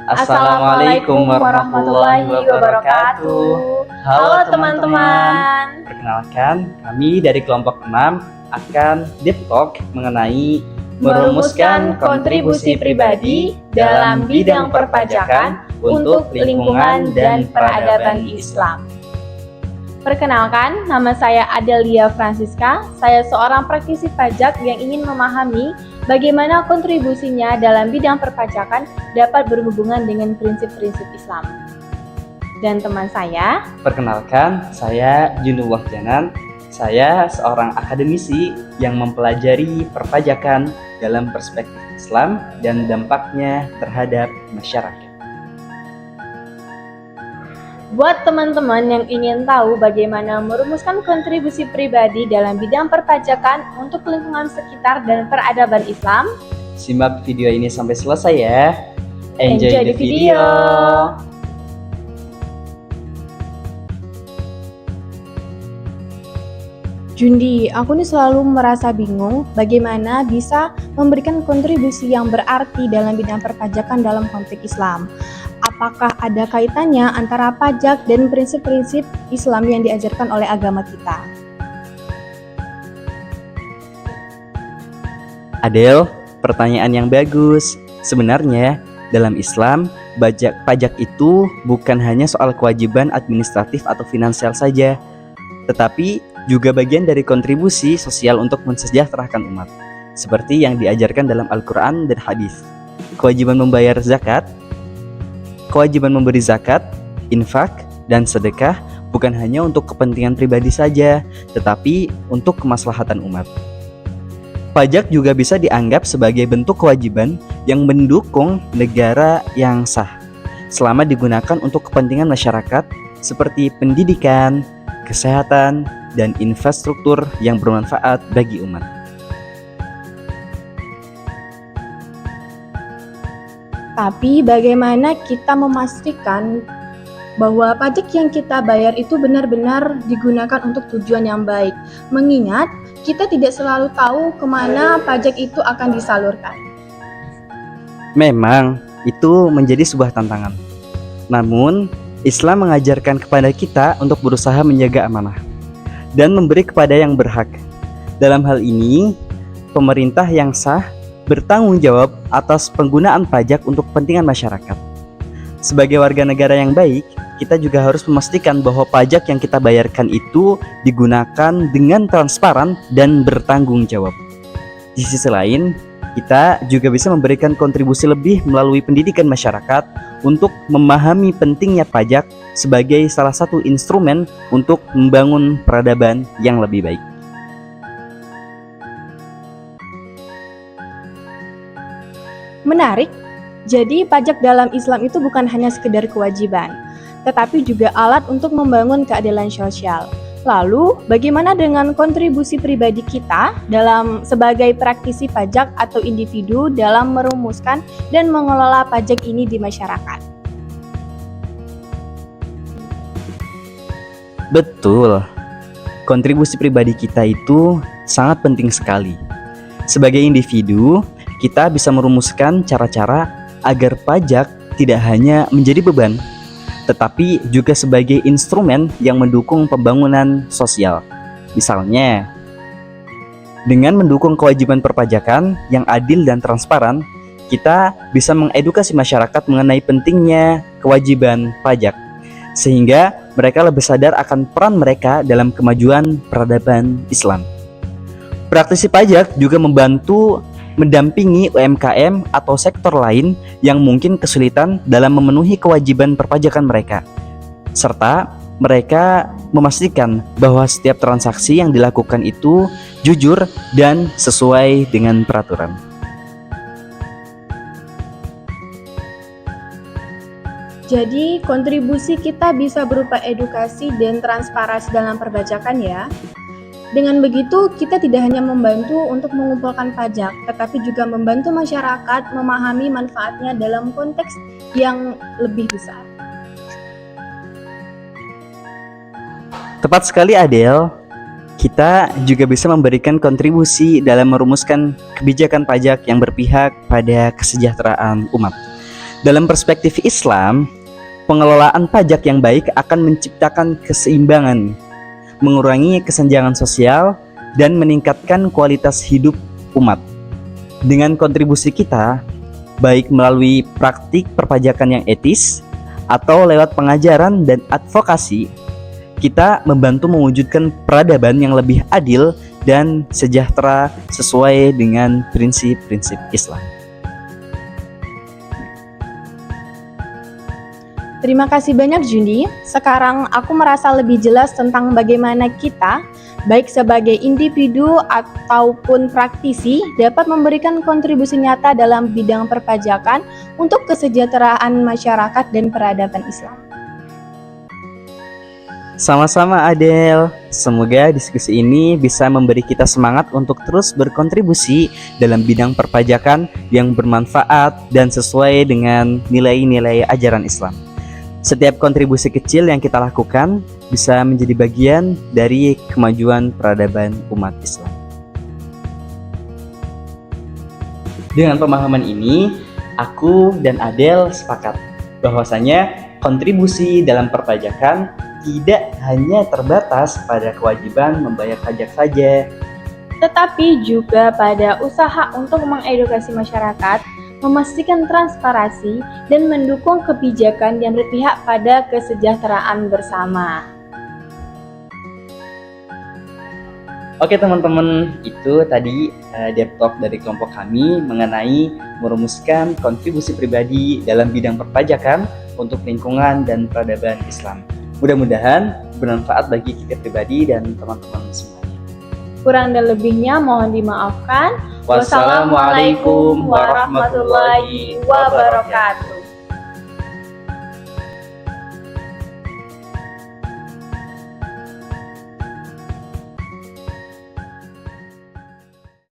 Assalamualaikum warahmatullahi wabarakatuh. Halo teman-teman. Perkenalkan, kami dari kelompok 6 akan deep talk mengenai merumuskan kontribusi pribadi dalam bidang perpajakan untuk lingkungan dan peradaban Islam. Perkenalkan, nama saya Adelia Francisca. Saya seorang praktisi pajak yang ingin memahami bagaimana kontribusinya dalam bidang perpajakan dapat berhubungan dengan prinsip-prinsip Islam. Dan teman saya, perkenalkan, saya Junul Wahjanan. Saya seorang akademisi yang mempelajari perpajakan dalam perspektif Islam dan dampaknya terhadap masyarakat. buat teman-teman yang ingin tahu bagaimana merumuskan kontribusi pribadi dalam bidang perpajakan untuk lingkungan sekitar dan peradaban Islam, simak video ini sampai selesai ya. Enjoy the video. Jundi, aku nih selalu merasa bingung bagaimana bisa memberikan kontribusi yang berarti dalam bidang perpajakan dalam konteks Islam. Apakah ada kaitannya antara pajak dan prinsip-prinsip Islam yang diajarkan oleh agama kita? Adel, pertanyaan yang bagus. Sebenarnya, dalam Islam, pajak itu bukan hanya soal kewajiban administratif atau finansial saja, tetapi juga bagian dari kontribusi sosial untuk mensejahterakan umat, seperti yang diajarkan dalam Al-Quran dan hadis. Kewajiban membayar zakat, kewajiban memberi zakat, infak, dan sedekah bukan hanya untuk kepentingan pribadi saja, tetapi untuk kemaslahatan umat. Pajak juga bisa dianggap sebagai bentuk kewajiban yang mendukung negara yang sah, selama digunakan untuk kepentingan masyarakat seperti pendidikan, kesehatan, dan infrastruktur yang bermanfaat bagi umat. Tapi bagaimana kita memastikan bahwa pajak yang kita bayar itu benar-benar digunakan untuk tujuan yang baik, mengingat kita tidak selalu tahu kemana pajak itu akan disalurkan. Memang, itu menjadi sebuah tantangan. Namun, Islam mengajarkan kepada kita untuk berusaha menjaga amanah dan memberi kepada yang berhak. Dalam hal ini, pemerintah yang sah bertanggung jawab atas penggunaan pajak untuk kepentingan masyarakat. Sebagai warga negara yang baik, kita juga harus memastikan bahwa pajak yang kita bayarkan itu digunakan dengan transparan dan bertanggung jawab. Di sisi lain, kita juga bisa memberikan kontribusi lebih melalui pendidikan masyarakat untuk memahami pentingnya pajak sebagai salah satu instrumen untuk membangun peradaban yang lebih baik. Menarik, jadi pajak dalam Islam itu bukan hanya sekedar kewajiban, tetapi juga alat untuk membangun keadilan sosial. Lalu, bagaimana dengan kontribusi pribadi kita sebagai praktisi pajak atau individu dalam merumuskan dan mengelola pajak ini di masyarakat? Betul, kontribusi pribadi kita itu sangat penting sekali. Sebagai individu, kita bisa merumuskan cara-cara agar pajak tidak hanya menjadi beban, tetapi juga sebagai instrumen yang mendukung pembangunan sosial. Misalnya, dengan mendukung kewajiban perpajakan yang adil dan transparan, kita bisa mengedukasi masyarakat mengenai pentingnya kewajiban pajak, sehingga mereka lebih sadar akan peran mereka dalam kemajuan peradaban Islam. Praktisi pajak juga membantu mendampingi UMKM atau sektor lain yang mungkin kesulitan dalam memenuhi kewajiban perpajakan mereka, serta mereka memastikan bahwa setiap transaksi yang dilakukan itu jujur dan sesuai dengan peraturan. Jadi, kontribusi kita bisa berupa edukasi dan transparansi dalam perpajakan ya. Dengan begitu, kita tidak hanya membantu untuk mengumpulkan pajak, tetapi juga membantu masyarakat memahami manfaatnya dalam konteks yang lebih besar. Tepat sekali Adel, kita juga bisa memberikan kontribusi dalam merumuskan kebijakan pajak yang berpihak pada kesejahteraan umat. Dalam perspektif Islam, pengelolaan pajak yang baik akan menciptakan keseimbangan, mengurangi kesenjangan sosial, dan meningkatkan kualitas hidup umat. Dengan kontribusi kita, baik melalui praktik perpajakan yang etis atau lewat pengajaran dan advokasi, kita membantu mewujudkan peradaban yang lebih adil dan sejahtera sesuai dengan prinsip-prinsip Islam. Terima kasih banyak Jundi. Sekarang aku merasa lebih jelas tentang bagaimana kita, baik sebagai individu ataupun praktisi, dapat memberikan kontribusi nyata dalam bidang perpajakan untuk kesejahteraan masyarakat dan peradaban Islam. Sama-sama Adel, semoga diskusi ini bisa memberi kita semangat untuk terus berkontribusi dalam bidang perpajakan yang bermanfaat dan sesuai dengan nilai-nilai ajaran Islam. Setiap kontribusi kecil yang kita lakukan bisa menjadi bagian dari kemajuan peradaban umat Islam. Dengan pemahaman ini, aku dan Adel sepakat bahwasanya kontribusi dalam perpajakan tidak hanya terbatas pada kewajiban membayar pajak saja, tetapi juga pada usaha untuk mengedukasi masyarakat, memastikan transparansi, dan mendukung kebijakan yang berpihak pada kesejahteraan bersama. Oke teman-teman, itu tadi Deep Talk dari kelompok kami mengenai merumuskan kontribusi pribadi dalam bidang perpajakan untuk lingkungan dan peradaban Islam. Mudah-mudahan bermanfaat bagi kita pribadi dan teman-teman semuanya. Kurang dan lebihnya mohon dimaafkan. Wassalamualaikum warahmatullahi wabarakatuh.